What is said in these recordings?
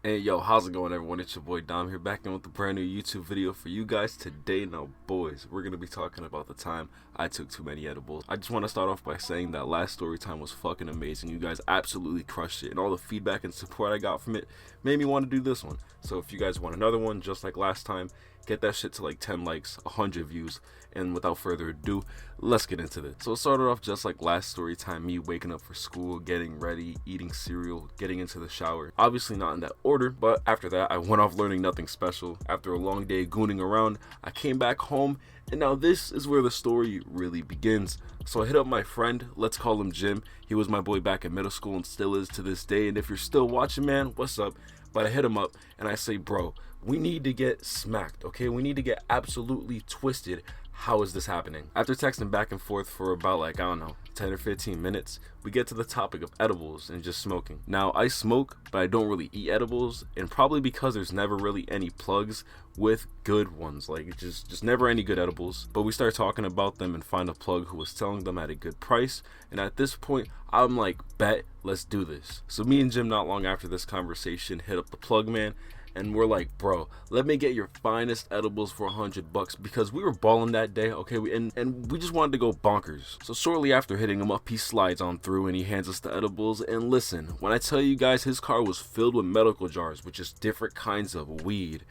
Hey yo, how's it going everyone? It's your boy Dom here, back in with a brand new YouTube video for you guys today. Now boys, we're going to be talking about the time I took too many edibles. I just want to start off by saying that last story time was fucking amazing. You guys absolutely crushed it, and all the feedback and support I got from it made me want to do this one. So if you guys want another one just like last time, get that shit to like 10 likes, 100 views, and without further ado, let's get into this. So it started off just like last story time, me waking up for school, getting ready, eating cereal, getting into the shower. Obviously not in that order, but after that I went off learning nothing special. After a long day gooning around, I came back home, and now this is where the story really begins. So I hit up my friend, let's call him Jim. He was my boy back in middle school and still is to this day, and if you're still watching, man, what's up? But I hit him up and I say, bro, we need to get smacked, okay? We need to get absolutely twisted. How is this happening? After texting back and forth for about like, I don't know, 10 or 15 minutes, we get to the topic of edibles and just smoking. Now, I smoke, but I don't really eat edibles, and probably because there's never really any plugs with good ones, like just never any good edibles. But we start talking about them and find a plug who was selling them at a good price, and at this point, I'm like, bet, let's do this. So me and Jim, not long after this conversation, hit up the plug man, and we're like, bro, let me get your finest edibles for $100 because we were balling that day, okay? And we just wanted to go bonkers. So shortly after hitting him up, he slides on through and he hands us the edibles. And listen, when I tell you guys, his car was filled with medical jars with just different kinds of weed,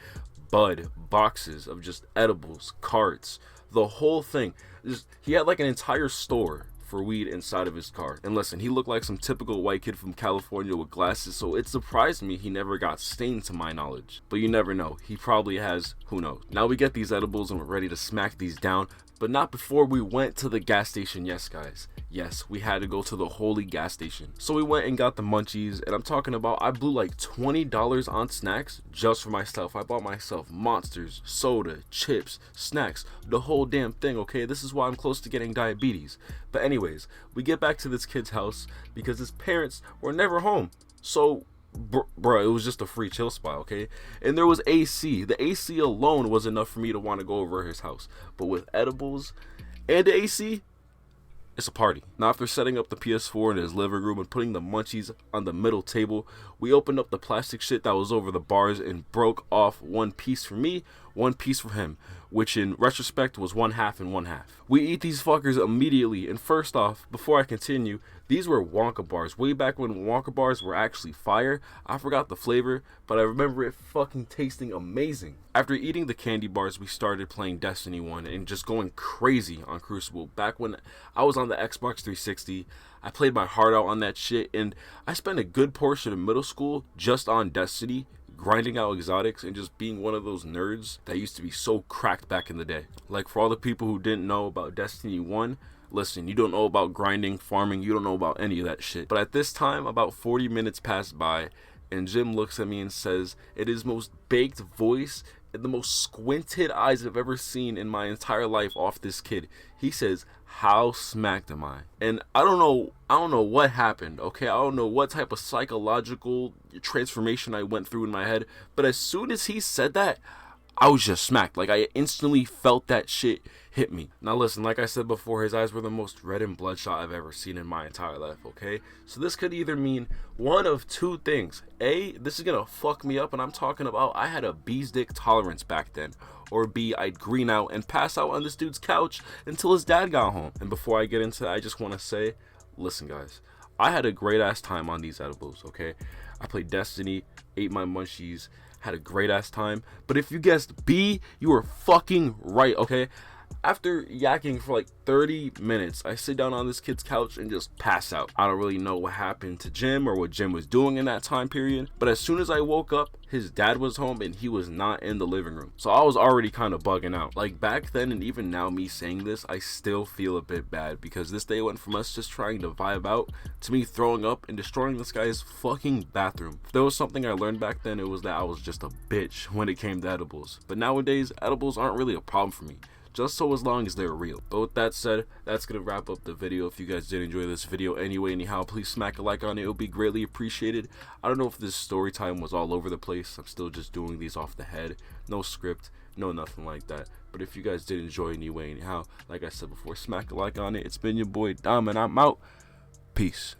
bud, boxes of just edibles, carts, the whole thing. He had like an entire store for weed inside of his car. And listen, he looked like some typical white kid from California with glasses, so it surprised me he never got stained to my knowledge. But you never know, he probably has, who knows. Now we get these edibles and we're ready to smack these down, but not before we went to the gas station. Yes guys, yes, we had to go to the holy gas station. So we went and got the munchies, and I'm talking about, I blew like $20 on snacks just for myself. I bought myself monsters, soda, chips, snacks, the whole damn thing, okay? This is why I'm close to getting diabetes. But anyways, we get back to this kid's house because his parents were never home. So bro, it was just a free chill spot, okay? And there was AC. The AC alone was enough for me to want to go over his house. But with edibles and the AC, it's a party. Now after setting up the PS4 in his living room and putting the munchies on the middle table, we opened up the plastic shit that was over the bars and broke off one piece for me, one piece for him, which in retrospect was 1/2 and 1/2. We eat these fuckers immediately, and first off, before I continue, these were Wonka bars. Way back when Wonka bars were actually fire. I forgot the flavor, but I remember it fucking tasting amazing. After eating the candy bars, we started playing Destiny 1 and just going crazy on Crucible. Back when I was on the Xbox 360, I played my heart out on that shit, and I spent a good portion of middle school just on Destiny, grinding out exotics and just being one of those nerds that used to be so cracked back in the day. Like, for all the people who didn't know about Destiny 1, listen, you don't know about grinding, farming, you don't know about any of that shit. But at this time, about 40 minutes passed by, and Jim looks at me and says, in his most baked voice and the most squinted eyes I've ever seen in my entire life off this kid, he says, how smacked am I? And I don't know what happened, okay? I don't know what type of psychological transformation I went through in my head, but as soon as he said that, I was just smacked. Like, I instantly felt that shit hit me. Now listen, like I said before, his eyes were the most red and bloodshot I've ever seen in my entire life, okay? So this could either mean one of two things. A, this is gonna fuck me up, and I'm talking about I had a bee's dick tolerance back then. Or B, I'd green out and pass out on this dude's couch until his dad got home. And before I get into that, I just want to say, listen guys, I had a great ass time on these edibles, okay? I played Destiny, ate my munchies, had a great ass time. But if you guessed B, you were fucking right, okay? After yakking for like 30 minutes, I sit down on this kid's couch and just pass out. I don't really know what happened to Jim or what Jim was doing in that time period, but as soon as I woke up, his dad was home and he was not in the living room. So I was already kind of bugging out. Like, back then and even now, me saying this, I still feel a bit bad because this day went from us just trying to vibe out to me throwing up and destroying this guy's fucking bathroom. If there was something I learned back then, it was that I was just a bitch when it came to edibles. But nowadays, edibles aren't really a problem for me, just so as long as they're real. But with that said, that's gonna wrap up the video. If you guys did enjoy this video anyhow, please smack a like on it. It'll be greatly appreciated. I don't know if this story time was all over the place. I'm still just doing these off the head, no script, no nothing like that. But if you guys did enjoy anyhow, like I said before, smack a like on it. It's been your boy Dom, and I'm out. Peace.